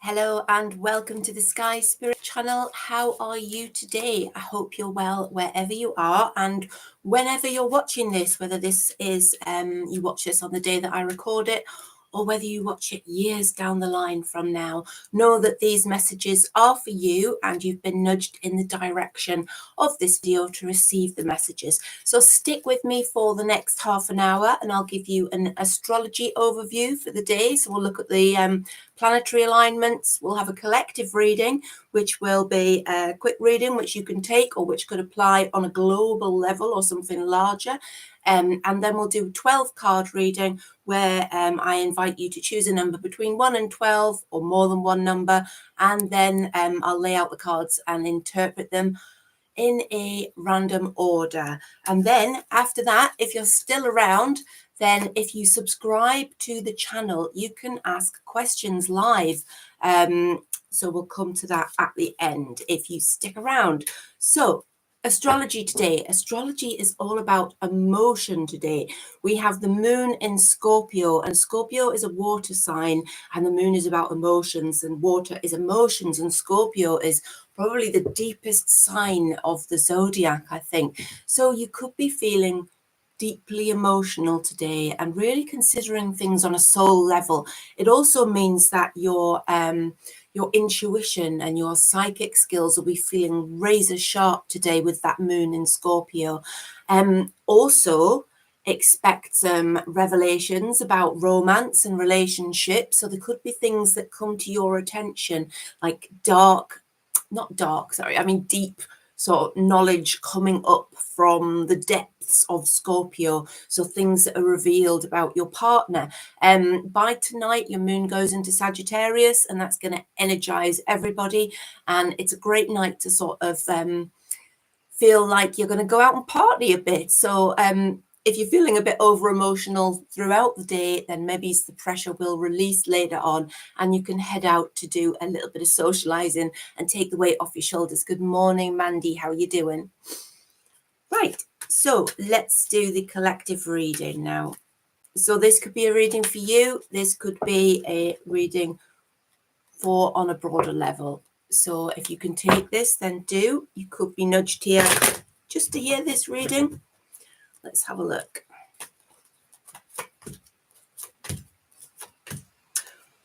Hello and welcome to the Sky Spirit channel. How are you today? I hope you're well wherever you are and whenever you're watching this, whether this is you watch this on the day that I record it or whether you watch it years down the line from now. Know that these messages are for you and you've been nudged in the direction of this video to receive the messages. So stick with me for the next half an hour and I'll give you an astrology overview for the day. So we'll look at the planetary alignments. We'll have a collective reading, which will be a quick reading, which you can take or which could apply on a global level or something larger. And then we'll do a 12 card reading where I invite you to choose a number between 1 and 12 or more than one number. And then I'll lay out the cards and interpret them in a random order. And then after that, if you're still around, then if you subscribe to the channel, you can ask questions live. So we'll come to that at the end if you stick around. So astrology today. Astrology is all about emotion today. We have the moon in Scorpio, and Scorpio is a water sign, and the moon is about emotions, and water is emotions, and Scorpio is probably the deepest sign of the zodiac, I think. So you could be feeling deeply emotional today and really considering things on a soul level. It also means that your intuition and your psychic skills will be feeling razor sharp today with that moon in Scorpio. Also expect some revelations about romance and relationships. So there could be things that come to your attention, like deep sort of knowledge coming up from the depths of Scorpio. So things that are revealed about your partner. By tonight, your moon goes into Sagittarius, and that's going to energize everybody. And it's a great night to sort of feel like you're going to go out and party a bit. So if you're feeling a bit over emotional throughout the day, then maybe the pressure will release later on and you can head out to do a little bit of socializing and take the weight off your shoulders. Good morning, Mandy. How are you doing? Right. So let's do the collective reading now. So this could be a reading for you. This could be a reading for on a broader level. So if you can take this, then do. You could be nudged here just to hear this reading. Let's have a look.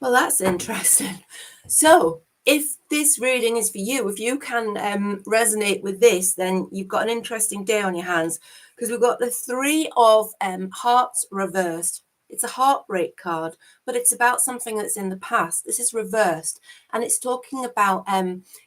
Well, that's interesting. So if this reading is for you, if you can resonate with this, then you've got an interesting day on your hands, because we've got the Three of Hearts reversed. It's a heartbreak card, but it's about something that's in the past. This is reversed, and it's talking about,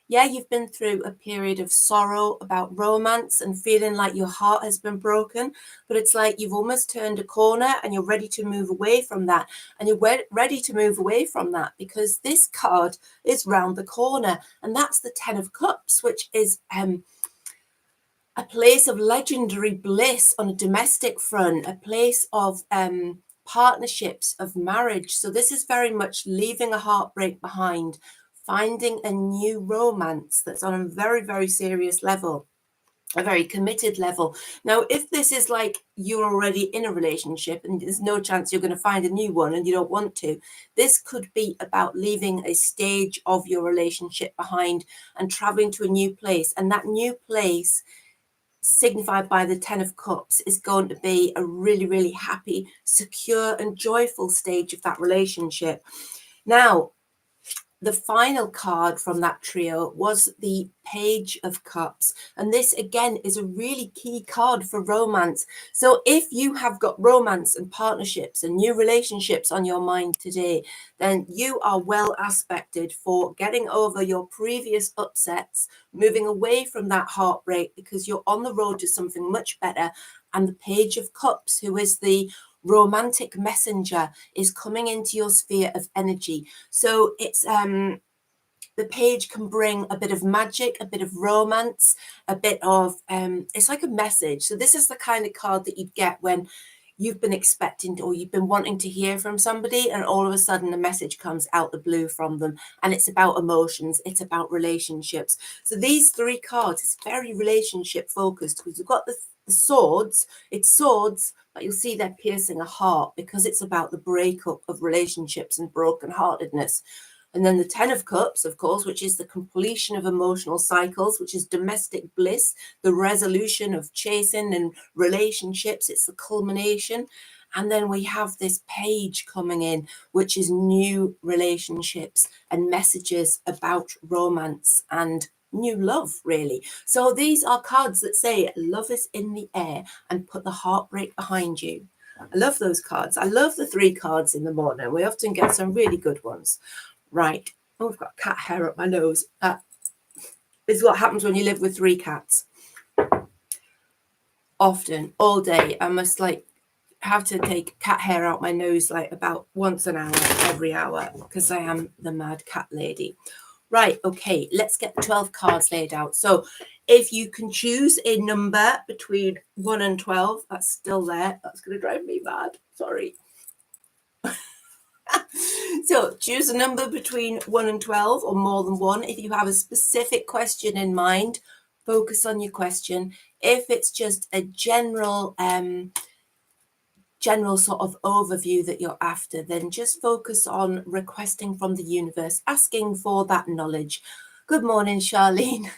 you've been through a period of sorrow about romance and feeling like your heart has been broken, but it's like you've almost turned a corner and you're ready to move away from that. And you're ready to move away from that because this card is round the corner, and that's the Ten of Cups, which is a place of legendary bliss on a domestic front, a place of partnerships, of marriage. So this is very much leaving a heartbreak behind, finding a new romance that's on a very, very serious level, a very committed level. Now, if this is like you're already in a relationship and there's no chance you're going to find a new one and you don't want to, this could be about leaving a stage of your relationship behind and traveling to a new place. And that new place, signified by the Ten of Cups, is going to be a really, really happy, secure and joyful stage of that relationship. Now, the final card from that trio was the Page of Cups. And this, again, is a really key card for romance. So if you have got romance and partnerships and new relationships on your mind today, then you are well aspected for getting over your previous upsets, moving away from that heartbreak, because you're on the road to something much better. And the Page of Cups, who is the romantic messenger, is coming into your sphere of energy. So it's the page can bring a bit of magic, a bit of romance, a bit of it's like a message. So this is the kind of card that you'd get when you've been expecting or you've been wanting to hear from somebody, and all of a sudden a message comes out the blue from them, and it's about emotions, it's about relationships. So these three cards is very relationship focused, because you've got the swords. It's swords, but you'll see they're piercing a heart because it's about the breakup of relationships and brokenheartedness. And then the 10 of Cups, of course, which is the completion of emotional cycles, which is domestic bliss, the resolution of chasing and relationships. It's the culmination. And then we have this page coming in, which is new relationships and messages about romance and new love, really. So these are cards that say love is in the air and put the heartbreak behind you. I love those cards. I love the 3 cards in the morning. We often get some really good ones. Right. Oh, I've got cat hair up my nose. That is what happens when you live with 3 cats. Often, all day, I must have to take cat hair out my nose about once an hour, every hour, because I am the mad cat lady. Right, okay, let's get the 12 cards laid out. So if you can choose a number between 1 and 12, that's still there. That's going to drive me mad. Sorry. So choose a number between 1 and 12 or more than 1. If you have a specific question in mind, focus on your question. If it's just a general sort of overview that you're after, then just focus on requesting from the universe, asking for that knowledge. Good morning, Charlene.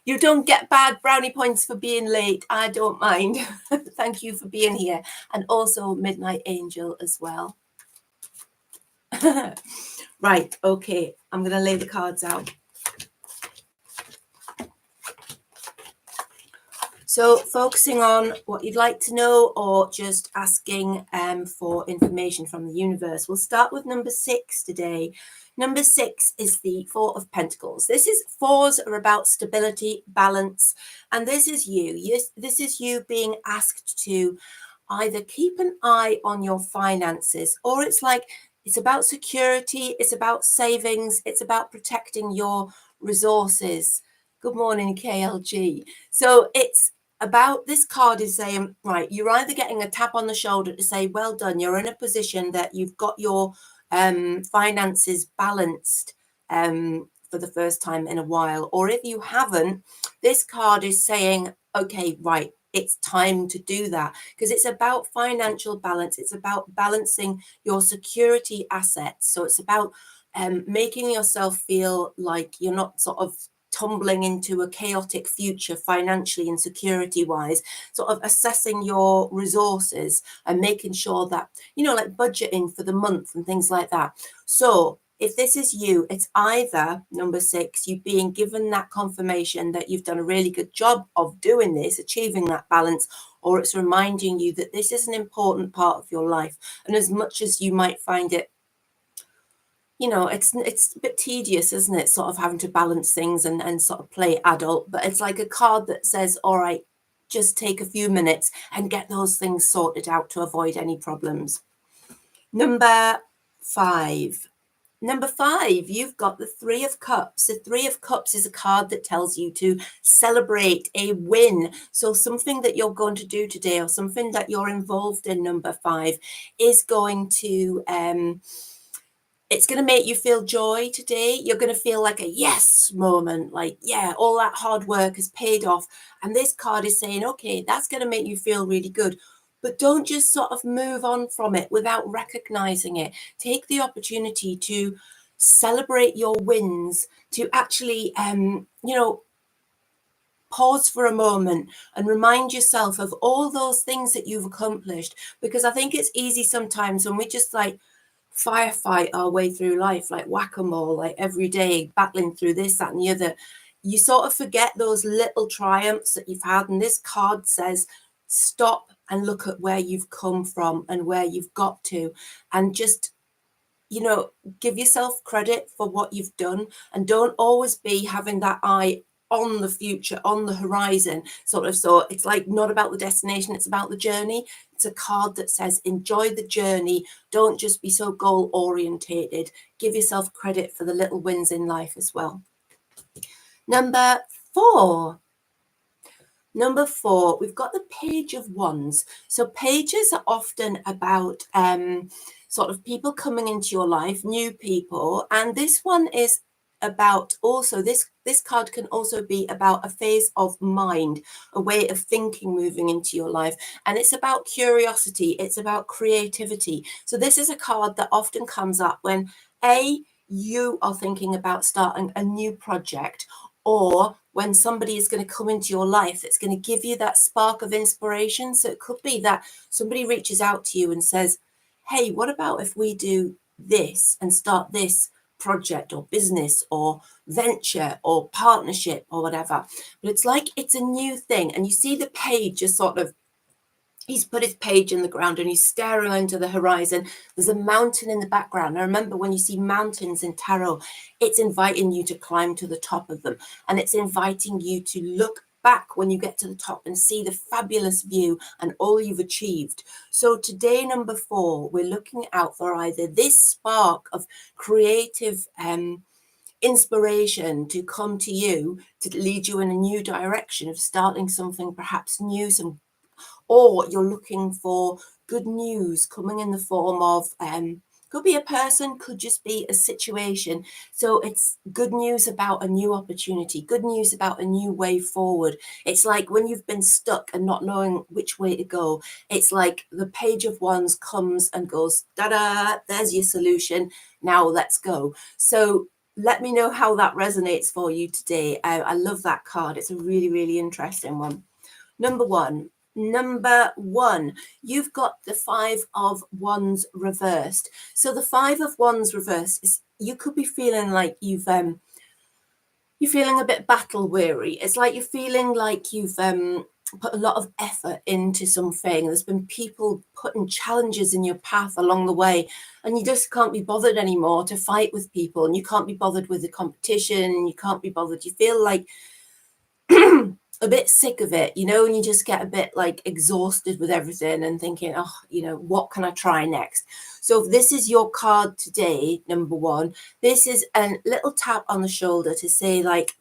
You don't get bad brownie points for being late. I don't mind. Thank you for being here. And also Midnight Angel as well. Right, okay. I'm going to lay the cards out. So focusing on what you'd like to know or just asking for information from the universe. We'll start with number 6 today. Number 6 is the 4 of Pentacles. This is 4s are about stability, balance, and this is you. Yes, this is you being asked to either keep an eye on your finances, or it's about security, it's about savings, it's about protecting your resources. Good morning, KLG. So it's about, this card is saying, right, you're either getting a tap on the shoulder to say, well done, you're in a position that you've got your finances balanced for the first time in a while. Or if you haven't, this card is saying, okay, right, it's time to do that, because it's about financial balance. It's about balancing your security assets. So it's about making yourself feel like you're not sort of tumbling into a chaotic future financially and security wise, sort of assessing your resources and making sure that, like budgeting for the month and things like that. So if this is you, it's either number 6, you being given that confirmation that you've done a really good job of doing this, achieving that balance, or it's reminding you that this is an important part of your life. And as much as you might find it, it's a bit tedious, isn't it? Sort of having to balance things and sort of play adult, but it's like a card that says, all right, just take a few minutes and get those things sorted out to avoid any problems. Number 5, you've got the 3 of Cups. The 3 of Cups is a card that tells you to celebrate a win. So something that you're going to do today, or something that you're involved in, number 5, is going to it's going to make you feel joy today. You're going to feel like a yes moment, like, yeah, all that hard work has paid off. And this card is saying, okay, that's going to make you feel really good. But don't just sort of move on from it without recognizing it. Take the opportunity to celebrate your wins, to actually, pause for a moment and remind yourself of all those things that you've accomplished. Because I think it's easy sometimes when we just firefight our way through life, like whack-a-mole, like every day battling through this, that, and the other. You sort of forget those little triumphs that you've had. And this card says, stop and look at where you've come from and where you've got to, and just, give yourself credit for what you've done, and don't always be having that eye on the future, on the horizon, sort of. So it's like not about the destination, it's about the journey. It's a card that says enjoy the journey. Don't just be so goal orientated. Give yourself credit for the little wins in life as well. Number 4, we've got the Page of Wands. So pages are often about sort of people coming into your life, new people. And this one is about also, this card can also be about a phase of mind, a way of thinking moving into your life. And it's about curiosity. It's about creativity. So this is a card that often comes up when you are thinking about starting a new project, or when somebody is going to come into your life that's going to give you that spark of inspiration. So it could be that somebody reaches out to you and says, hey, what about if we do this and start this project or business or venture or partnership or whatever. But it's like it's a new thing, and you see the page just sort of, he's put his page in the ground and he's staring into the horizon. There's a mountain in the background. Now remember, when you see mountains in tarot, it's inviting you to climb to the top of them, and it's inviting you to look back when you get to the top and see the fabulous view and all you've achieved. So today, number 4, we're looking out for either this spark of creative inspiration to come to you to lead you in a new direction of starting something perhaps new, or you're looking for good news coming in the form of could be a person, could just be a situation. So it's good news about a new opportunity, good news about a new way forward. It's like when you've been stuck and not knowing which way to go, it's like the Page of Wands comes and goes, da-da, there's your solution, now let's go. So let me know how that resonates for you today. I love that card. It's a really, really interesting one. Number one, you've got the 5 of Wands reversed. So the 5 of Wands reversed is, you could be feeling like you're feeling a bit battle weary. It's like you're feeling like you've put a lot of effort into something. There's been people putting challenges in your path along the way, and you just can't be bothered anymore to fight with people, and you can't be bothered with the competition. You can't be bothered. You feel like a bit sick of it, and you just get a bit like exhausted with everything and thinking, oh, what can I try next? So if this is your card today, number 1, this is a little tap on the shoulder to say, like,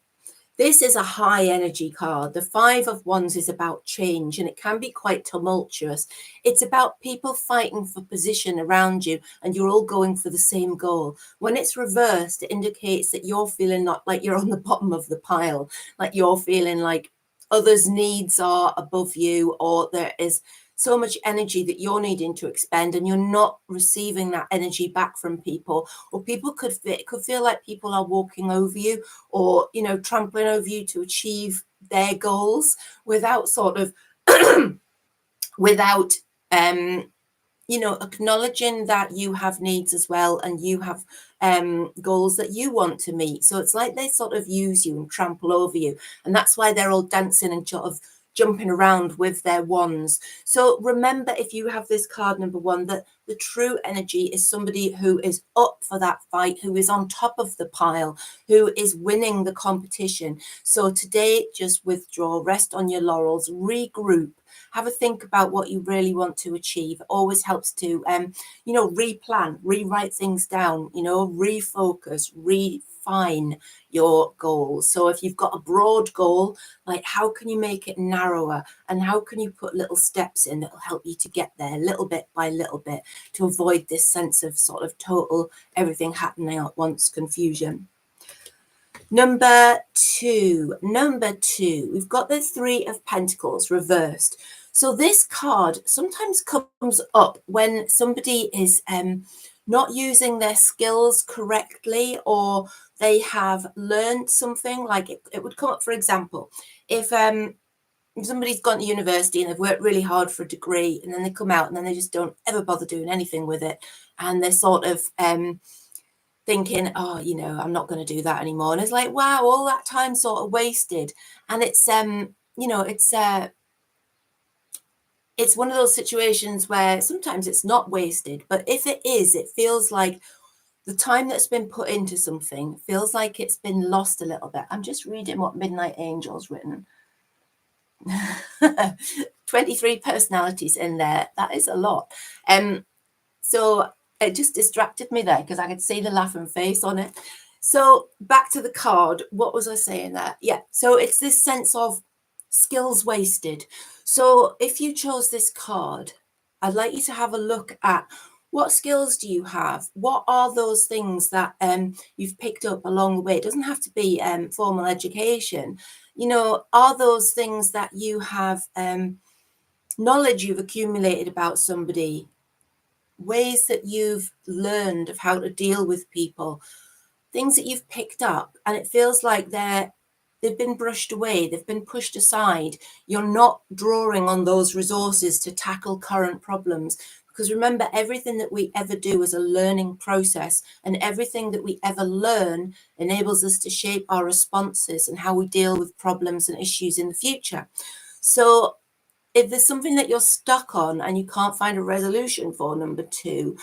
this is a high energy card. The 5 of Wands is about change, and it can be quite tumultuous. It's about people fighting for position around you, and you're all going for the same goal. When it's reversed, it indicates that you're feeling not like you're on the bottom of the pile, like you're feeling like others' needs are above you, or there is so much energy that you're needing to expend and you're not receiving that energy back from people, or people could feel like people are walking over you, or trampling over you to achieve their goals without sort of without acknowledging that you have needs as well, and you have goals that you want to meet. So it's like they sort of use you and trample over you, and that's why they're all dancing and sort of jumping around with their wands. So remember, if you have this card number 1, that the true energy is somebody who is up for that fight, who is on top of the pile, who is winning the competition. So today, just withdraw, rest on your laurels, regroup, have a think about what you really want to achieve. It always helps to replan, rewrite things down, refocus, refine your goals. So if you've got a broad goal, like, how can you make it narrower, and how can you put little steps in that will help you to get there little bit by little bit, to avoid this sense of sort of total everything happening at once confusion. Number two, we've got the 3 of Pentacles reversed. So this card sometimes comes up when somebody is not using their skills correctly, or they have learned something. Like it would come up, for example, if somebody's gone to university and they've worked really hard for a degree, and then they come out and then they just don't ever bother doing anything with it, and they're sort of thinking, oh, I'm not going to do that anymore. And it's like, wow, all that time sort of wasted. And it's it's one of those situations where sometimes it's not wasted, but if it is, it feels like the time that's been put into something feels like it's been lost a little bit. I'm just reading what Midnight Angel's written. 23 personalities in there. That is a lot. So it just distracted me there because I could see the laughing face on it. So back to the card. What was I saying there? Yeah. So it's this sense of skills wasted. So if you chose this card, I'd like you to have a look at, what skills do you have? What are those things that you've picked up along the way? It doesn't have to be formal education. Are those things that you have knowledge you've accumulated about somebody, ways that you've learned of how to deal with people, things that you've picked up, and it feels like they've been brushed away, they've been pushed aside. You're not drawing on those resources to tackle current problems. Because remember, everything that we ever do is a learning process, and everything that we ever learn enables us to shape our responses and how we deal with problems and issues in the future. So if there's something that you're stuck on and you can't find a resolution for, number 2,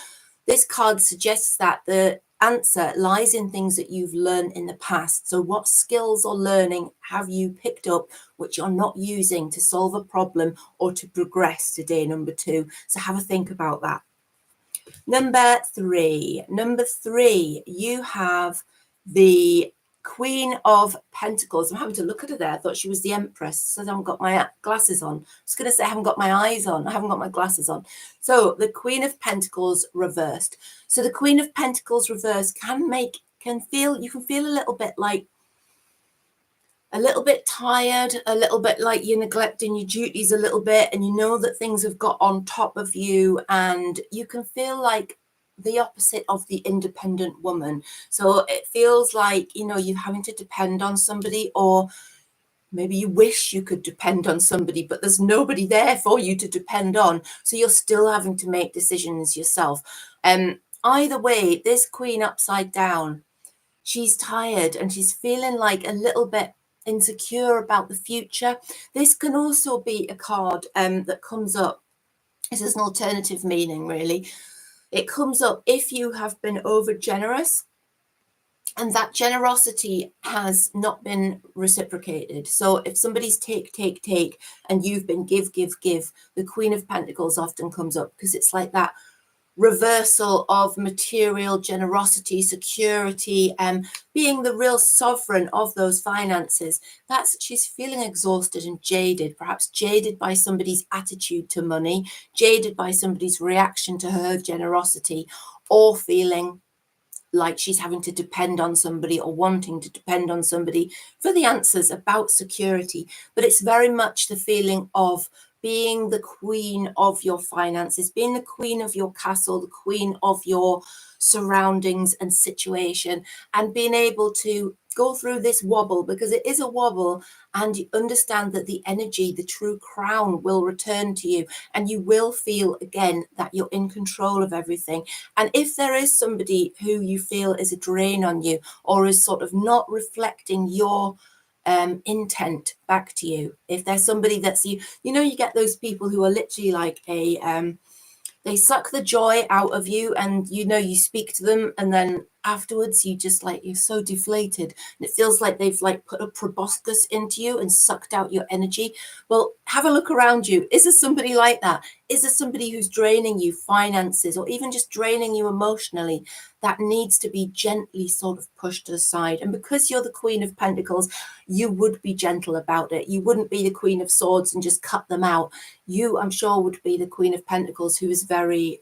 this card suggests that the answer lies in things that you've learned in the past. So what skills or learning have you picked up which you're not using to solve a problem or to progress today, number 2? So have a think about that. Number 3, you have the Queen of Pentacles. I'm having to look at her there. I thought she was the Empress. So I haven't got my glasses on. I was going to say I haven't got my eyes on. I haven't got my glasses on. So the Queen of Pentacles reversed. So the Queen of Pentacles reversed you can feel a little bit like a little bit tired, a little bit like you're neglecting your duties a little bit, and you know that things have got on top of you, and you can feel like the opposite of the independent woman. So it feels like, you're having to depend on somebody, or maybe you wish you could depend on somebody, but there's nobody there for you to depend on. So you're still having to make decisions yourself. Either way, this Queen upside down, she's tired and she's feeling like a little bit insecure about the future. This can also be a card that comes up. This is an alternative meaning, really. It comes up if you have been over generous and that generosity has not been reciprocated. So if somebody's take, and you've been give, the Queen of Pentacles often comes up because it's like that reversal of material generosity, security, being the real sovereign of those finances. She's feeling exhausted and jaded, perhaps jaded by somebody's attitude to money, jaded by somebody's reaction to her generosity, or feeling like she's having to depend on somebody or wanting to depend on somebody for the answers about security. But it's very much the feeling of being the queen of your finances, being the queen of your castle, the queen of your surroundings and situation, and being able to go through this wobble, because it is a wobble, and you understand that the energy, the true crown, will return to you, and you will feel again that you're in control of everything. And if there is somebody who you feel is a drain on you, or is sort of not reflecting your intent back to you, if there's somebody that's you get those people who are literally like they suck the joy out of you, and you speak to them, and then afterwards you're so deflated, and it feels like they've put a proboscis into you and sucked out your energy. Well, have a look around you. Is there somebody like that? Is there somebody who's draining you finances, or even just draining you emotionally, that needs to be gently sort of pushed aside? And because you're the Queen of Pentacles, you would be gentle about it. You wouldn't be the Queen of Swords and just cut them out. You, I'm sure, would be the Queen of Pentacles, who is very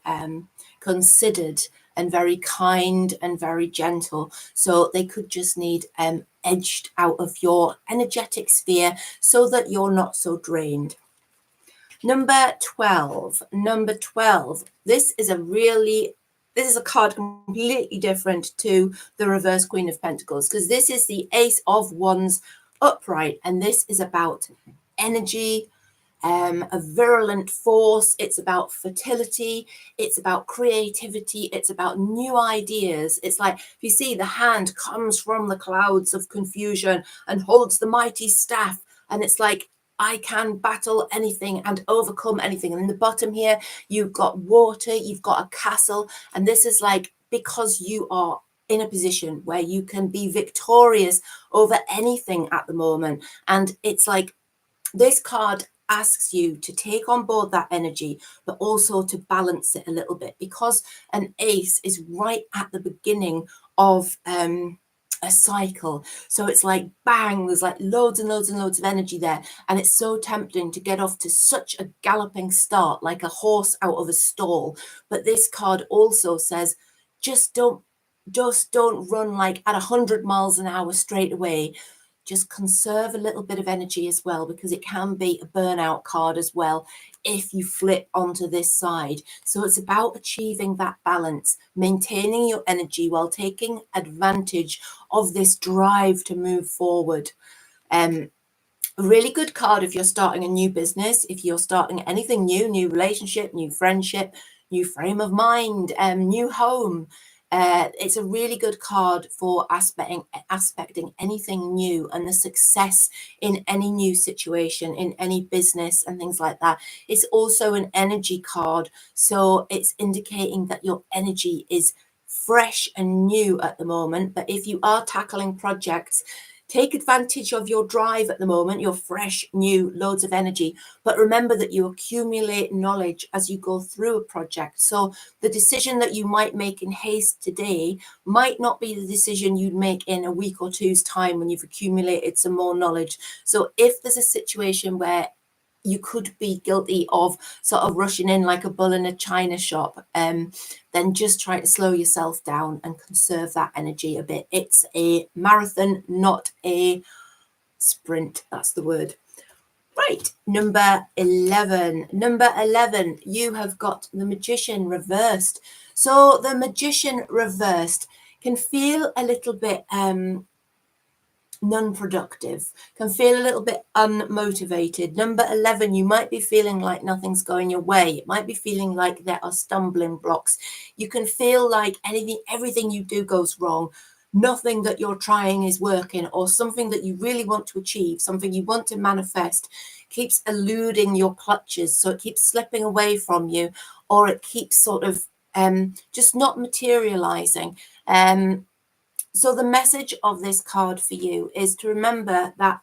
considered and very kind and very gentle. So they could just need edged out of your energetic sphere so that you're not so drained. Number 12. This is a card completely different to the reverse Queen of Pentacles, because this is the Ace of Wands upright, and this is about energy, a virulent force. It's about fertility. It's about creativity. It's about new ideas. It's like, if you see, the hand comes from the clouds of confusion and holds the mighty staff, and it's like, I can battle anything and overcome anything. And in the bottom here, you've got water, you've got a castle, and this is like, because you are in a position where you can be victorious over anything at the moment. And it's like, this card asks you to take on board that energy, but also to balance it a little bit, because an ace is right at the beginning of a cycle. So it's like, bang, there's like loads and loads and loads of energy there, and it's so tempting to get off to such a galloping start, like a horse out of a stall. But this card also says, just don't run like at 100 miles an hour straight away. just conserve a little bit of energy as well, because it can be a burnout card as well if you flip onto this side. So it's about achieving that balance, maintaining your energy while taking advantage of this drive to move forward. A really good card if you're starting a new business, if you're starting anything new, new relationship, new friendship, new frame of mind, new home. It's a really good card for aspecting anything new and the success in any new situation, in any business and things like that. It's also an energy card, so it's indicating that your energy is fresh and new at the moment. But if you are tackling projects, take advantage of your drive at the moment. You're fresh, new, loads of energy. But remember that you accumulate knowledge as you go through a project. So the decision that you might make in haste today might not be the decision you'd make in a week or two's time when you've accumulated some more knowledge. So if there's a situation where you could be guilty of sort of rushing in like a bull in a china shop, then just try to slow yourself down and conserve that energy a bit. It's a marathon, not a sprint. That's the word. Right, number 11. Number 11, you have got the Magician reversed. So the Magician reversed can feel a little bit non-productive, can feel a little bit unmotivated. Number 11, you might be feeling like nothing's going your way. It might be feeling like there are stumbling blocks. You can feel like everything you do goes wrong. Nothing that you're trying is working, or something that you really want to achieve, something you want to manifest, keeps eluding your clutches. So it keeps slipping away from you, or it keeps sort of just not materializing. So the message of this card for you is to remember that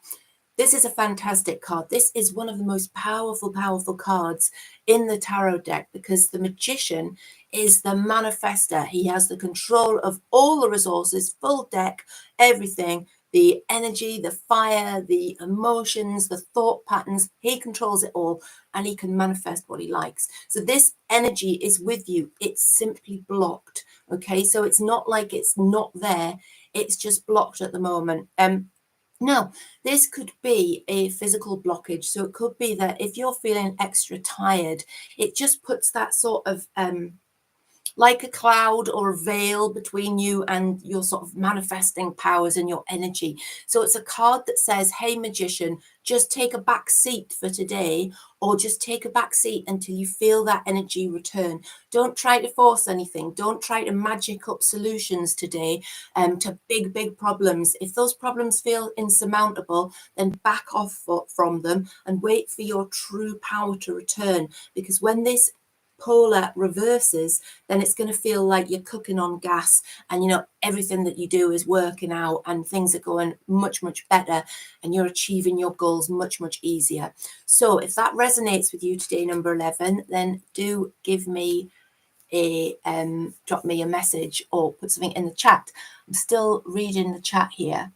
this is a fantastic card. This is one of the most powerful cards in the tarot deck, because the Magician is the manifester. He has the control of all the resources, full deck, everything, the energy, the fire, the emotions, the thought patterns. He controls it all, and he can manifest what he likes. So this energy is with you. It's simply blocked. Okay, so it's not like it's not there. It's just blocked at the moment. Now, this could be a physical blockage. So it could be that if you're feeling extra tired, it just puts that sort of like a cloud or a veil between you and your sort of manifesting powers and your energy. So it's a card that says, hey, Magician, just take a back seat for today, or just take a back seat until you feel that energy return. Don't try to force anything. Don't try to magic up solutions today to big problems. If those problems feel insurmountable, then back off from them and wait for your true power to return. Because when this polar reverses, then it's going to feel like you're cooking on gas, and everything that you do is working out and things are going much better, and you're achieving your goals much easier. So if that resonates with you today, number 11, then do give me a drop me a message or put something in the chat. I'm still reading the chat here.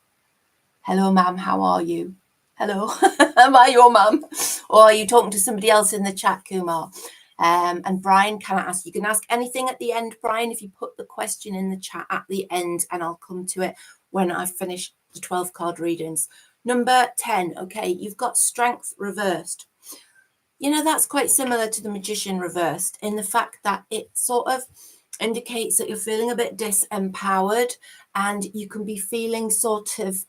Hello, ma'am, how are you? Hello. Am I your mum, or are you talking to somebody else in the chat, Kumar? And Brian, you can ask anything at the end, Brian, if you put the question in the chat at the end, and I'll come to it when I've finished the 12 card readings. Number 10, okay, you've got Strength reversed. That's quite similar to the Magician reversed in the fact that it sort of indicates that you're feeling a bit disempowered, and you can be feeling sort of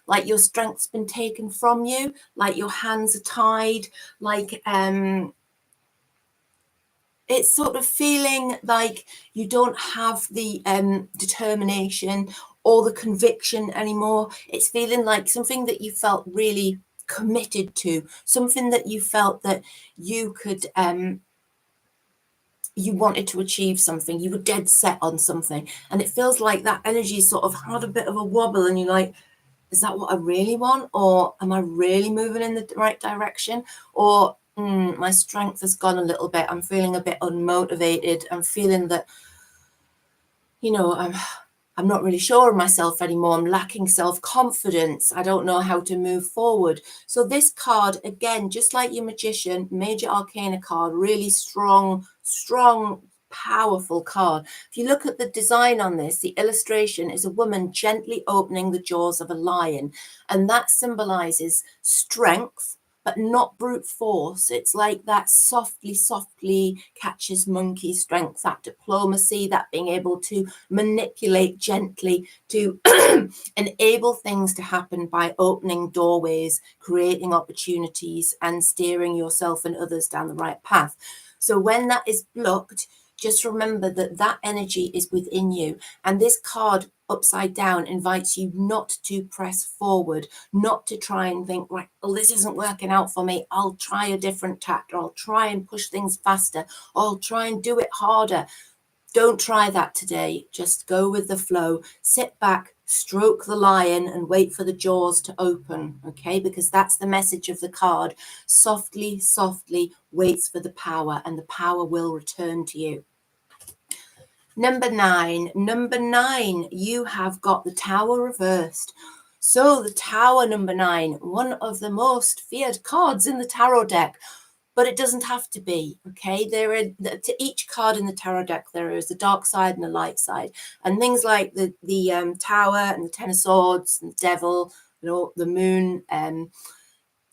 like your strength's been taken from you, like your hands are tied, like it's sort of feeling like you don't have the determination or the conviction anymore. It's feeling like something that you felt really committed to, something that you felt that you could, you wanted to achieve something, you were dead set on something. And it feels like that energy sort of had a bit of a wobble, and you're like, is that what I really want? Or am I really moving in the right direction? Or my strength has gone a little bit. I'm feeling a bit unmotivated. I'm feeling that, I'm not really sure of myself anymore. I'm lacking self-confidence. I don't know how to move forward. So this card, again, just like your Magician, Major Arcana card, really strong powerful card. If you look at the design on this, the illustration is a woman gently opening the jaws of a lion, and that symbolizes strength, but not brute force. It's like that softly catches monkey strength, that diplomacy, that being able to manipulate gently to enable things to happen by opening doorways, creating opportunities, and steering yourself and others down the right path. So when that is blocked, just remember that that energy is within you. And this card upside down invites you not to press forward, not to try and think, right, well, this isn't working out for me. I'll try a different tact, or I'll try and push things faster, or I'll try and do it harder. Don't try that today. Just go with the flow. Sit back, stroke the lion, and wait for the jaws to open, okay? Because that's the message of the card. Softly waits for the power, and the power will return to you. Number nine, you have got the Tower reversed. So the Tower, number 9, one of the most feared cards in the tarot deck. But it doesn't have to be, okay? To each card in the tarot deck, there is a dark side and a light side. And things like the Tower and the Ten of Swords and the Devil, the Moon,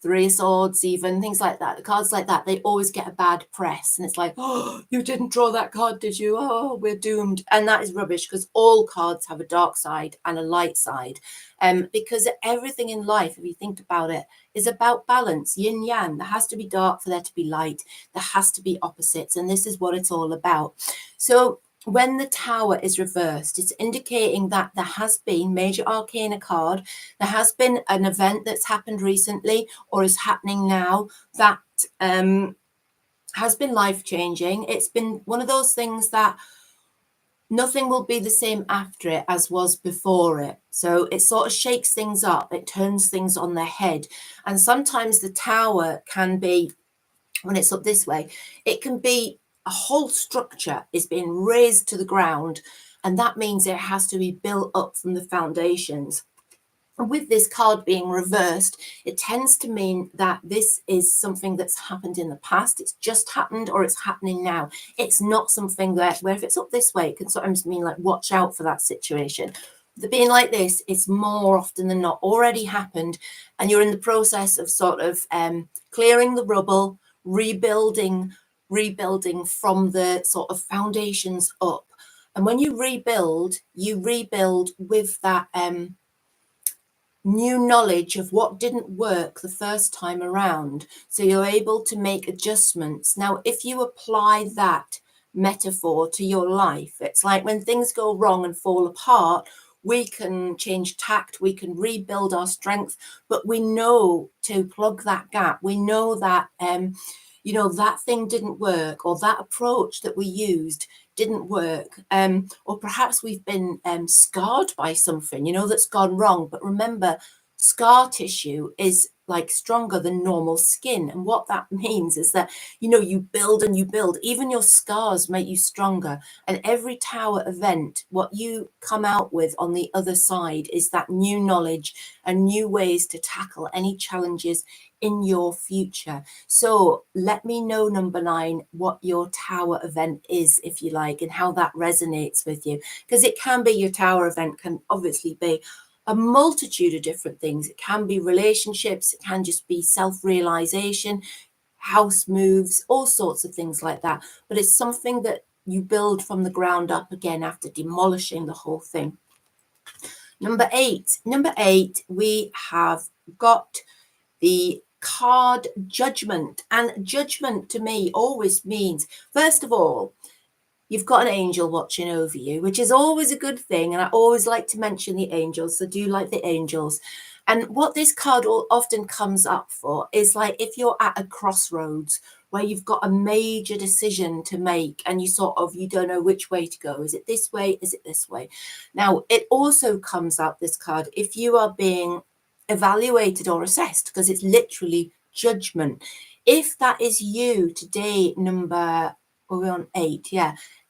Three of Swords, even things like that. The cards like that, they always get a bad press. And it's like, oh, you didn't draw that card, did you? Oh, we're doomed. And that is rubbish, because all cards have a dark side and a light side. Because everything in life, if you think about it, is about balance, yin yang. There has to be dark for there to be light. There has to be opposites. And this is what it's all about. So when the Tower is reversed, it's indicating that there has been major arcana card. There has been an event that's happened recently or is happening now that has been life-changing. It's been one of those things that nothing will be the same after it as was before it. So it sort of shakes things up. It turns things on their head. And sometimes the Tower can be, when it's up this way, it can be a whole structure is being raised to the ground. And that means it has to be built up from the foundations. And with this card being reversed, it tends to mean that this is something that's happened in the past. It's just happened, or it's happening now. It's not something that, where if it's up this way, it can sometimes mean like, watch out for that situation. The being like this, it's more often than not already happened. And you're in the process of sort of clearing the rubble, rebuilding from the sort of foundations up. And when you rebuild with that new knowledge of what didn't work the first time around. So you're able to make adjustments. Now, if you apply that metaphor to your life, it's like when things go wrong and fall apart, we can change tact, we can rebuild our strength, but we know to plug that gap. We know that, that thing didn't work, or that approach that we used didn't work, or perhaps we've been scarred by something, that's gone wrong. But remember, scar tissue is like stronger than normal skin. And what that means is that, you build and you build. Even your scars make you stronger. And every Tower event, what you come out with on the other side is that new knowledge and new ways to tackle any challenges in your future. So let me know, number 9, what your Tower event is, if you like, and how that resonates with you. Because it can be, your Tower event can obviously be a multitude of different things. It can be relationships, it can just be self-realization, house moves, all sorts of things like that. But it's something that you build from the ground up again after demolishing the whole thing. Number 8, we have got the card Judgment. And judgment to me always means, first of all, you've got an angel watching over you, which is always a good thing. And I always like to mention the angels. So do like the angels. And what this card often comes up for is like if you're at a crossroads where you've got a major decision to make and you don't know which way to go. Is it this way? Is it this way? Now, it also comes up, this card, if you are being evaluated or assessed, because it's literally judgment. If that is you today, we're on 8,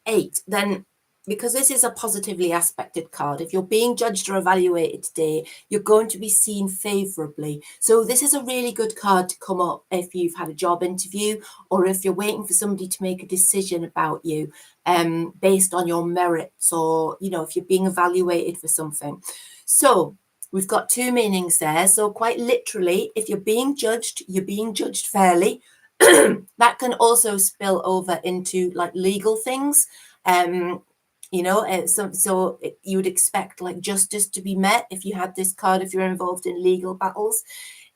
8, then because this is a positively aspected card, if you're being judged or evaluated today, you're going to be seen favorably. So this is a really good card to come up if you've had a job interview, or if you're waiting for somebody to make a decision about you based on your merits, or, you know, if you're being evaluated for something. So we've got two meanings there. So quite literally, if you're being judged, you're being judged fairly. That can also spill over into like legal things. You know, so you would expect like justice to be met if you had this card, if you're involved in legal battles.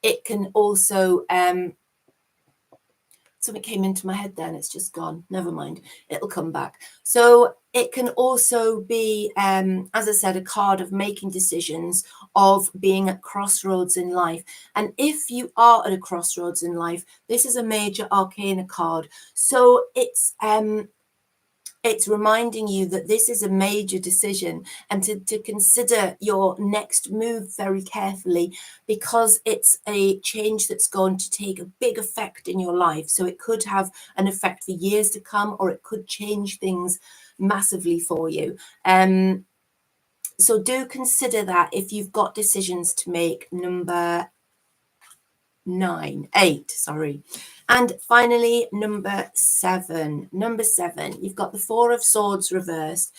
It can also something came into my head then, it's just gone, never mind, it'll come back. So it can also be, as I said, a card of making decisions, of being at crossroads in life. And if you are at a crossroads in life, this is a major arcana card. So it's reminding you that this is a major decision, and to consider your next move very carefully, because it's a change that's going to take a big effect in your life. So it could have an effect for years to come, or it could change things massively for you. So do consider that if you've got decisions to make. Number 8, sorry. And finally, number 7. Number 7, you've got the 4 of Swords reversed.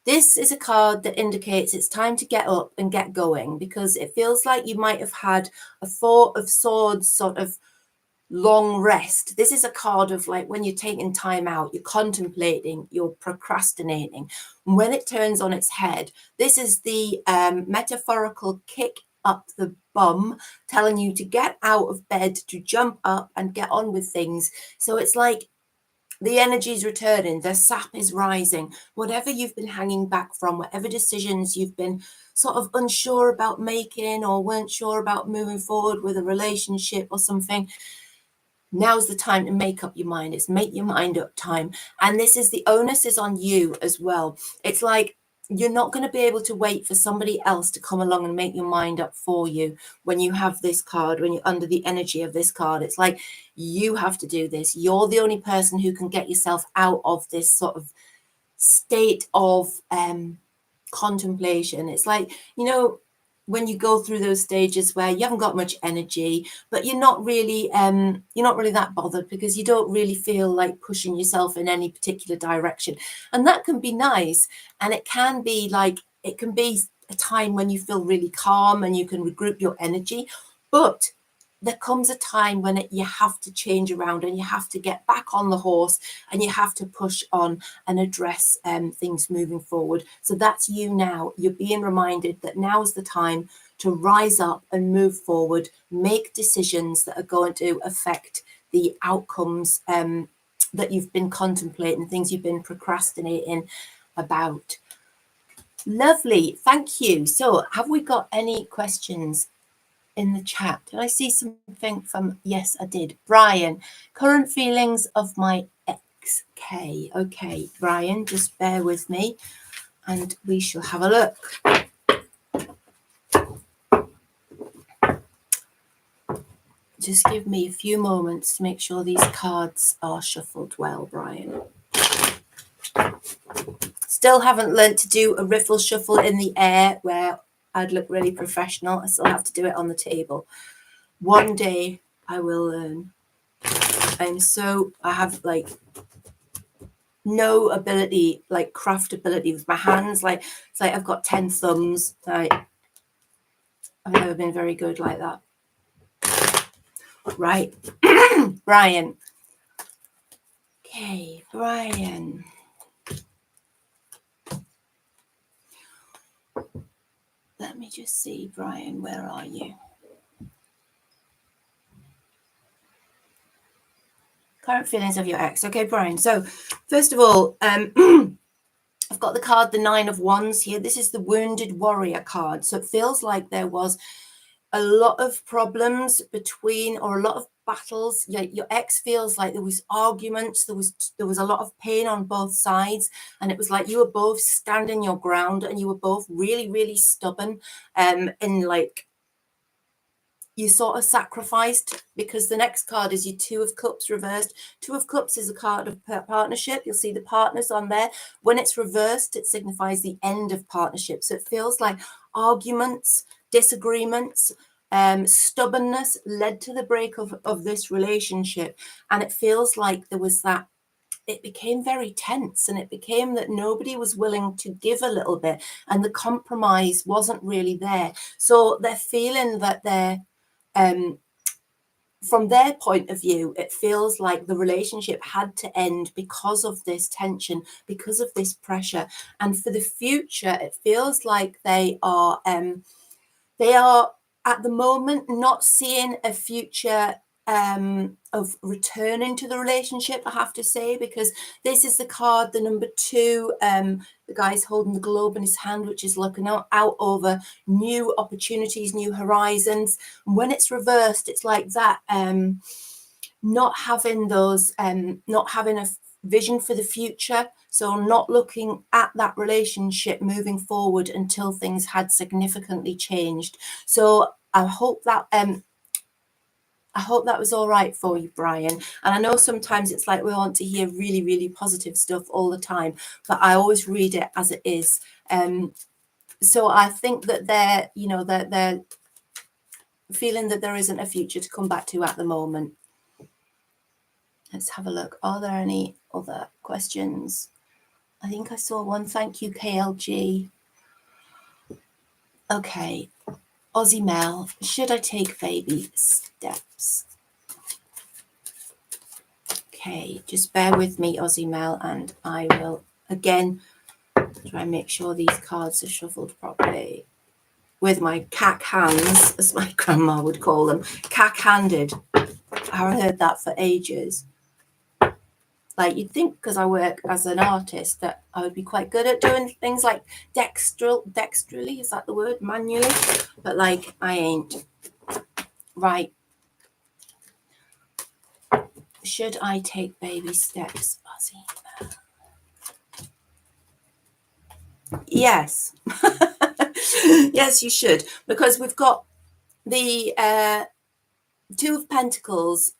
This is a card that indicates it's time to get up and get going, because it feels like you might have had a 4 of Swords sort of long rest. This is a card of like when you're taking time out, you're contemplating, you're procrastinating. And when it turns on its head, this is the metaphorical kick up the bum, telling you to get out of bed, to jump up and get on with things. So it's like the energy is returning, the sap is rising. Whatever you've been hanging back from, whatever decisions you've been sort of unsure about making, or weren't sure about moving forward with a relationship or something, now's the time to make up your mind. It's make your mind up time. And this is, the onus is on you as well. It's like you're not going to be able to wait for somebody else to come along and make your mind up for you when you have this card, when you're under the energy of this card. It's like you have to do this. You're the only person who can get yourself out of this sort of state of contemplation. It's like, you know, when you go through those stages where you haven't got much energy, but you're not really that bothered, because you don't really feel like pushing yourself in any particular direction. And that can be nice. And it can be like, it can be a time when you feel really calm and you can regroup your energy. But there comes a time when you have to change around, and you have to get back on the horse, and you have to push on and address things moving forward. So that's you now. You're being reminded that now is the time to rise up and move forward, make decisions that are going to affect the outcomes that you've been contemplating, things you've been procrastinating about. Lovely. Thank you. So have we got any questions in the chat? Did I see something from, yes, I did. Brian, current feelings of my ex-K. Okay, Brian, just bear with me and we shall have a look. Just give me a few moments to make sure these cards are shuffled well, Brian. Still haven't learned to do a riffle shuffle in the air where I'd look really professional. I still have to do it on the table. One day I will learn. I have like no ability, like craft ability with my hands. Like it's like I've got 10 thumbs. Like I've never been very good like that. Right. Brian. Okay, Brian. Let me just see, Brian, where are you? Current feelings of your ex. Okay, Brian. So first of all, I've got the card, the 9 of Wands here. This is the Wounded Warrior card. So it feels like there was a lot of problems between, or a lot of battles. Your ex feels like there was arguments. There was a lot of pain on both sides. And it was like you were both standing your ground, and you were both really, really stubborn. And like, you sort of sacrificed, because the next card is your Two of Cups reversed. Two of Cups is a card of partnership. You'll see the partners on there. When it's reversed, it signifies the end of partnership. So it feels like arguments, disagreements, stubbornness led to the break of this relationship. And it feels like there was that, it became very tense, and it became that nobody was willing to give a little bit, and the compromise wasn't really there. So they're feeling that they're, from their point of view, it feels like the relationship had to end because of this tension, because of this pressure. And for the future, it feels like they are at the moment not seeing a future of returning to the relationship, I have to say, because this is the card, the number 2, the guy's holding the globe in his hand, which is looking out over new opportunities, new horizons. And when it's reversed, it's like that, not having those, not having a vision for the future. So not looking at that relationship moving forward until things had significantly changed. So I hope that was all right for you, Brian. And I know sometimes it's like we want to hear really, really positive stuff all the time, but I always read it as it is. So I think that they're feeling that there isn't a future to come back to at the moment. Let's have a look. Are there any other questions? I think I saw one. Thank you, KLG. Okay. Aussie Mel, should I take baby steps? Okay, just bear with me, Aussie Mel, and I will again try and make sure these cards are shuffled properly. With my cack hands, as my grandma would call them, cack-handed. I heard that for ages. Like, you'd think because I work as an artist that I would be quite good at doing things like dexterally, is that the word? Manually. But like, I ain't. Right. Should I take baby steps, Ozzy? Yes. Yes, you should. Because we've got the Two of Pentacles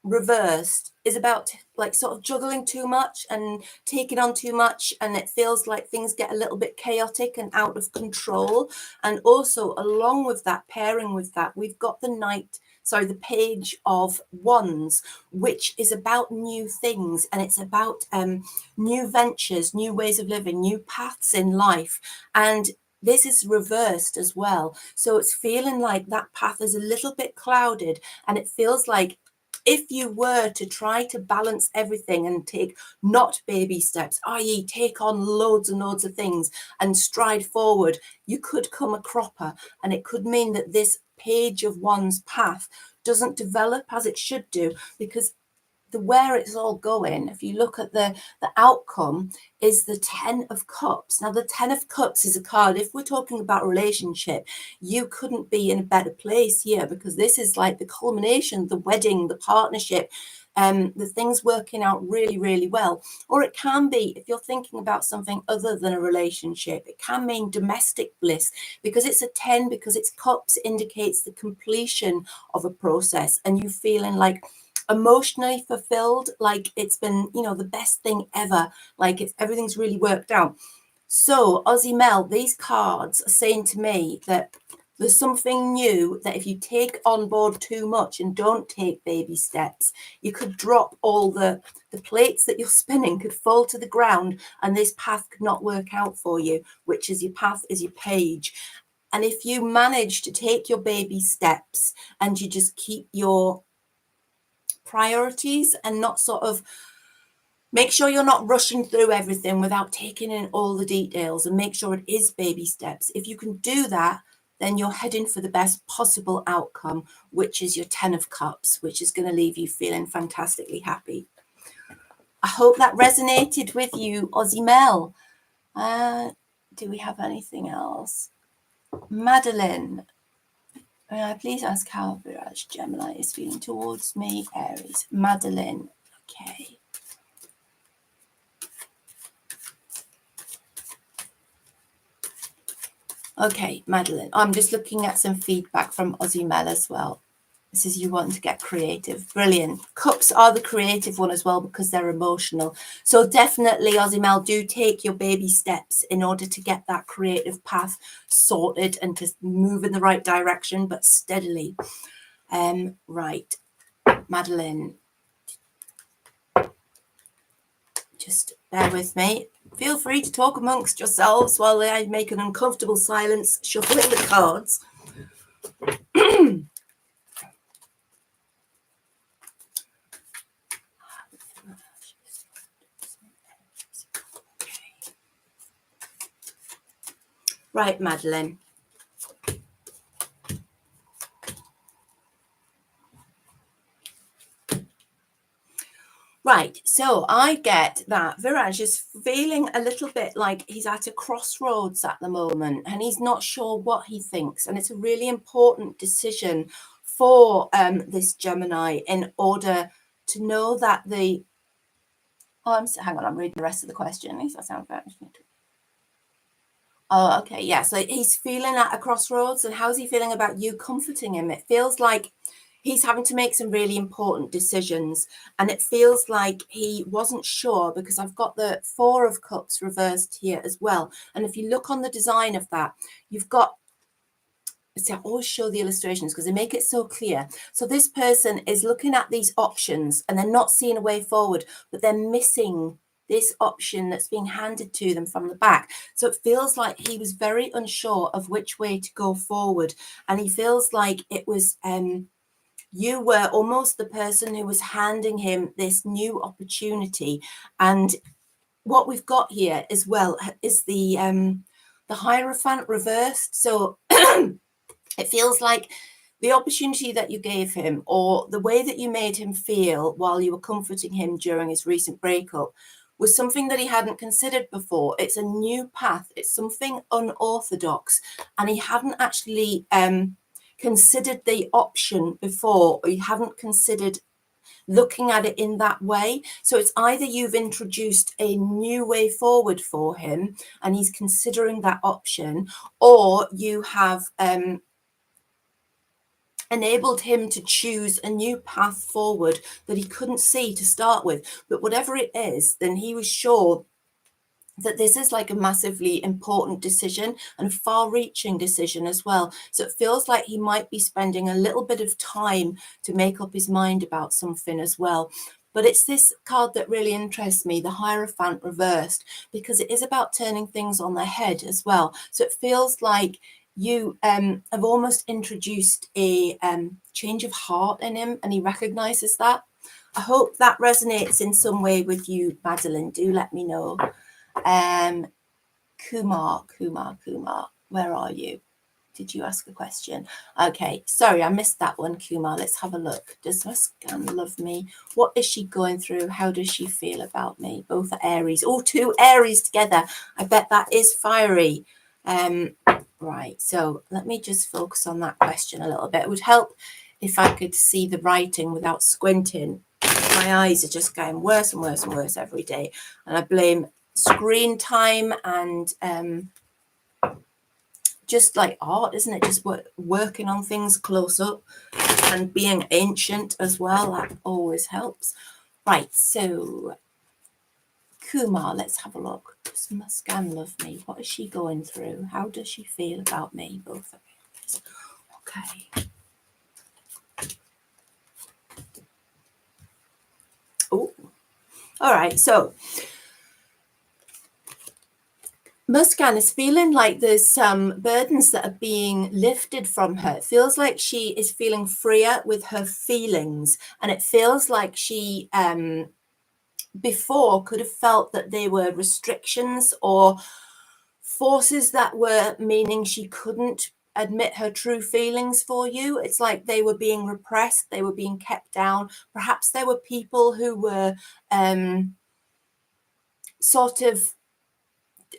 reversed is about like sort of juggling too much and taking on too much, and it feels like things get a little bit chaotic and out of control. And also along with that, pairing with that, we've got the Page of Wands, which is about new things, and it's about new ventures, new ways of living, new paths in life. And this is reversed as well, so it's feeling like that path is a little bit clouded, and it feels like if you were to try to balance everything and take not baby steps, i.e. take on loads and loads of things and stride forward, you could come a cropper, and it could mean that this Page of Wands path doesn't develop as it should do, because where it's all going, if you look at the outcome, is the 10 of Cups. Now, the 10 of Cups is a card, if we're talking about relationship, you couldn't be in a better place here, because this is like the culmination, the wedding, the partnership, the things working out really, really well. Or it can be, if you're thinking about something other than a relationship, it can mean domestic bliss, because it's a 10, because it's Cups indicates the completion of a process, and you feeling like emotionally fulfilled, like it's been, the best thing ever, like everything's really worked out. So Aussie Mel, these cards are saying to me that there's something new, that if you take on board too much and don't take baby steps, you could drop all the plates that you're spinning could fall to the ground, and this path could not work out for you, which is your path, is your Page. And if you manage to take your baby steps and you just keep your priorities and not sort of make sure you're not rushing through everything without taking in all the details, and make sure it is baby steps. If you can do that, then you're heading for the best possible outcome, which is your 10 of Cups, which is going to leave you feeling fantastically happy. I hope that resonated with you, Aussie Mel. Do we have anything else? Madeline, please ask how Viraj Gemini is feeling towards me, Aries. Madeline, okay. Okay, Madeline, I'm just looking at some feedback from Aussie Mel as well. This is you want to get creative. Brilliant. Cups are the creative one as well because they're emotional. So definitely, Aussie Mel, do take your baby steps in order to get that creative path sorted and to move in the right direction, but steadily. Right, Madeline, just bear with me. Feel free to talk amongst yourselves while I make an uncomfortable silence, shuffling the cards. Right, Madeline. Right, so I get that Viraj is feeling a little bit like he's at a crossroads at the moment and he's not sure what he thinks. And it's a really important decision for this Gemini in order to know that the... Oh, hang on, I'm reading the rest of the question. At least that sounds very... Oh, okay, yeah. So he's feeling at a crossroads, and how's he feeling about you comforting him? It feels like he's having to make some really important decisions, and it feels like he wasn't sure because I've got the Four of Cups reversed here as well. And if you look on the design of that, you've got... So I always show the illustrations because they make it so clear. So this person is looking at these options and they're not seeing a way forward, but they're missing this option that's being handed to them from the back. So it feels like he was very unsure of which way to go forward. And he feels like it was you were almost the person who was handing him this new opportunity. And what we've got here as well is the Hierophant reversed. So it feels like the opportunity that you gave him or the way that you made him feel while you were comforting him during his recent breakup was something that he hadn't considered before. It's a new path. It's something unorthodox. And he hadn't actually considered the option before, or he hadn't considered looking at it in that way. So it's either you've introduced a new way forward for him and he's considering that option, or you have enabled him to choose a new path forward that he couldn't see to start with. But whatever it is, then he was sure that this is like a massively important decision and far-reaching decision as well. So it feels like he might be spending a little bit of time to make up his mind about something as well. But it's this card that really interests me, the Hierophant reversed, because it is about turning things on their head as well. So it feels like you have almost introduced a change of heart in him, and he recognizes that. I hope that resonates in some way with you, Madeline. Do let me know. Kumar, where are you? Did you ask a question? Okay, sorry, I missed that one, Kumar. Let's have a look. Does my scan love me? What is she going through? How does she feel about me? Both are Aries. Oh, two Aries together. I bet that is fiery. Right, so let me just focus on that question a little bit. It would help if I could see the writing without squinting. My eyes are just getting worse and worse and worse every day. And I blame screen time and just like art, isn't it? Just working on things close up and being ancient as well. That always helps. Right, so Kumar, let's have a look. Does my scan love me? What is she going through? How does she feel about me? Both of us. Okay. Oh, all right. So Muskan is feeling like there's some burdens that are being lifted from her. It feels like she is feeling freer with her feelings, and it feels like she before could have felt that they were restrictions or forces that were meaning she couldn't admit her true feelings for you. It's like they were being repressed, they were being kept down. Perhaps there were people who were sort of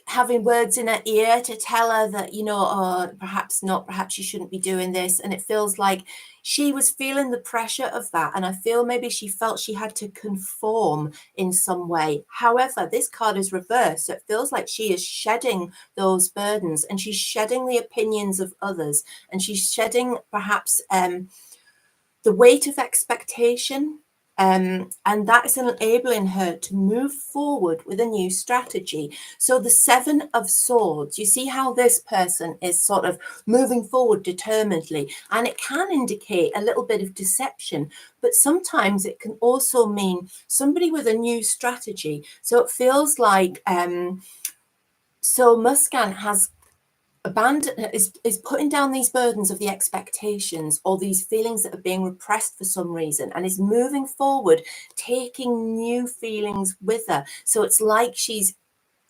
having words in her ear to tell her that, you know, oh, perhaps not, perhaps you shouldn't be doing this. And it feels like she was feeling the pressure of that. And I feel maybe she felt she had to conform in some way. However, this card is reversed. So it feels like she is shedding those burdens, and she's shedding the opinions of others, and she's shedding perhaps the weight of expectation. And that is enabling her to move forward with a new strategy. So the Seven of Swords, you see how this person is sort of moving forward determinedly, and it can indicate a little bit of deception, but sometimes it can also mean somebody with a new strategy. So it feels like so Muskan has is putting down these burdens of the expectations or these feelings that are being repressed for some reason, and is moving forward, taking new feelings with her. So it's like she's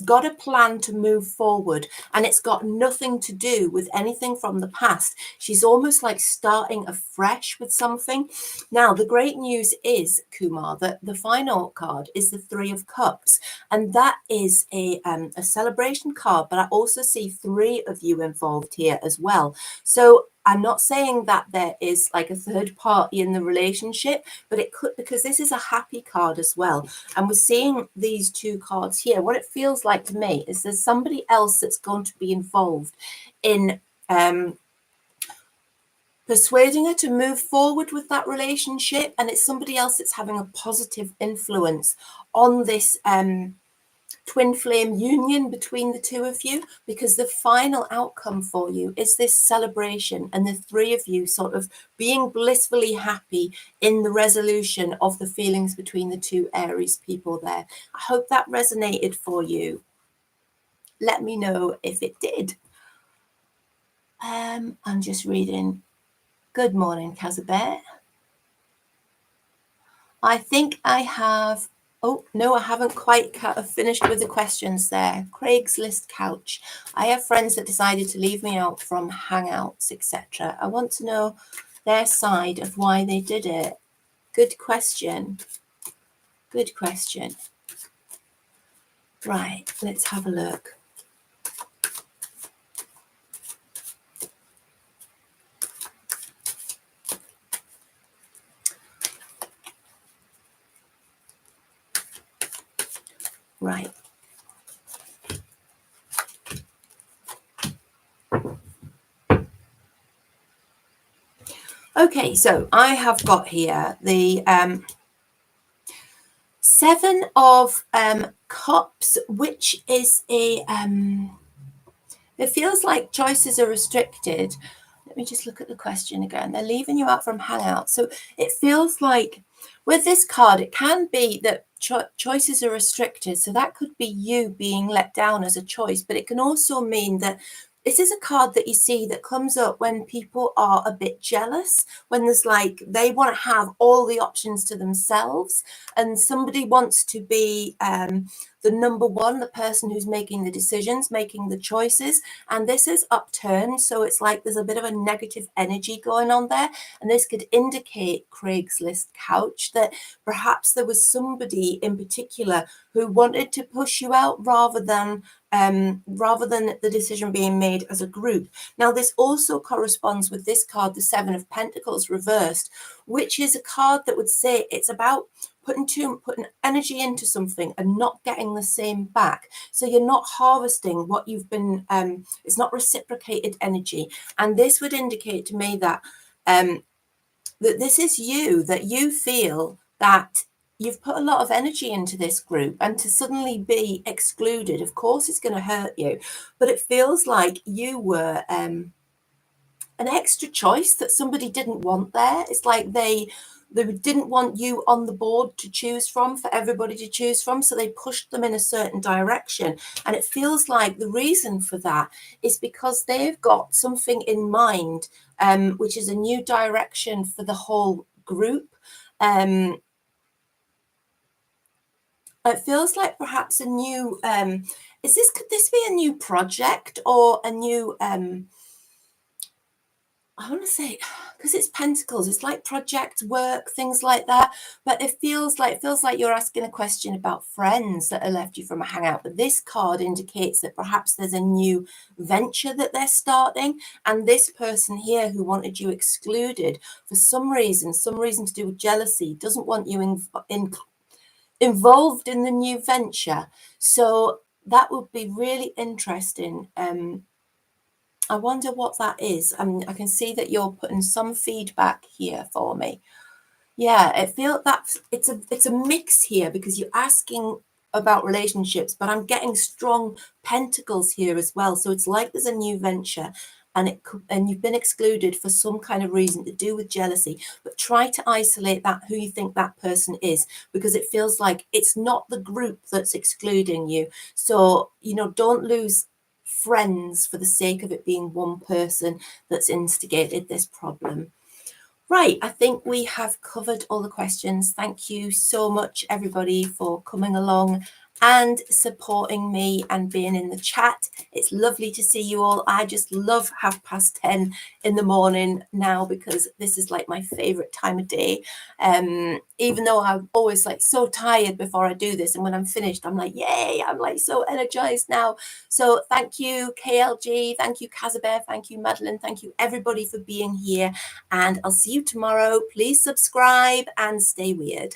got a plan to move forward, and it's got nothing to do with anything from the past. She's almost like starting afresh with something. Now, the great news is, Kumar, that the final card is the Three of Cups, and that is a celebration card, but I also see three of you involved here as well. So I'm not saying that there is like a third party in the relationship, but it could, because this is a happy card as well. And we're seeing these two cards here. What it feels like to me is there's somebody else that's going to be involved in persuading her to move forward with that relationship. And it's somebody else that's having a positive influence on this twin flame union between the two of you, because the final outcome for you is this celebration and the three of you sort of being blissfully happy in the resolution of the feelings between the two Aries people there. I hope that resonated for you. Let me know if it did. I'm just reading. Good morning, Kazabet. I think I have. Oh, no, I haven't quite finished with the questions there. Craig's List couch. I have friends that decided to leave me out from hangouts, etc. I want to know their side of why they did it. Good question. Good question. Right, let's have a look. Right. Okay, so I have got here the Seven of Cups, which is a it feels like choices are restricted. Let me just look at the question again. They're leaving you out from Hangout. So it feels like with this card, it can be that choices are restricted. So that could be you being let down as a choice, but it can also mean that this is a card that you see that comes up when people are a bit jealous, when there's like, they want to have all the options to themselves, and somebody wants to be the number one, the person who's making the decisions, making the choices. And this is upturned. So it's like there's a bit of a negative energy going on there. And this could indicate, Craig's List couch, that perhaps there was somebody in particular who wanted to push you out rather than the decision being made as a group. Now, this also corresponds with this card, the Seven of Pentacles reversed, which is a card that would say it's about putting energy into something and not getting the same back. So you're not harvesting what you've been, it's not reciprocated energy. And this would indicate to me that that this is you, that you feel that you've put a lot of energy into this group, and to suddenly be excluded, of course, it's going to hurt you. But it feels like you were an extra choice that somebody didn't want there. It's like they didn't want you on the board to choose from, for everybody to choose from, so they pushed them in a certain direction. And it feels like the reason for that is because they've got something in mind, which is a new direction for the whole group. It feels like perhaps a new could this be a new project or a new I want to say, because it's pentacles, it's like project work, things like that. But it feels like you're asking a question about friends that have left you from a hangout. But this card indicates that perhaps there's a new venture that they're starting, and this person here who wanted you excluded for some reason to do with jealousy, doesn't want you involved in the new venture. So that would be really interesting. I wonder what that is. I can see that you're putting some feedback here for me. Yeah, I feel that it's a mix here because you're asking about relationships, but I'm getting strong pentacles here as well. So it's like there's a new venture, and you've been excluded for some kind of reason to do with jealousy. But try to isolate that who you think that person is, because it feels like it's not the group that's excluding you. So don't lose friends for the sake of it being one person that's instigated this problem. Right, I think we have covered all the questions. Thank you so much, everybody, for coming along and supporting me and being in the chat. It's lovely to see you all. I just love 10:30 in the morning now, because this is like my favorite time of day. Even though I'm always like so tired before I do this, and when I'm finished, I'm like, yay, I'm like so energized now. So thank you, KLG, thank you, Casabear, thank you, Madeline, thank you, everybody, for being here. And I'll see you tomorrow. Please subscribe and stay weird.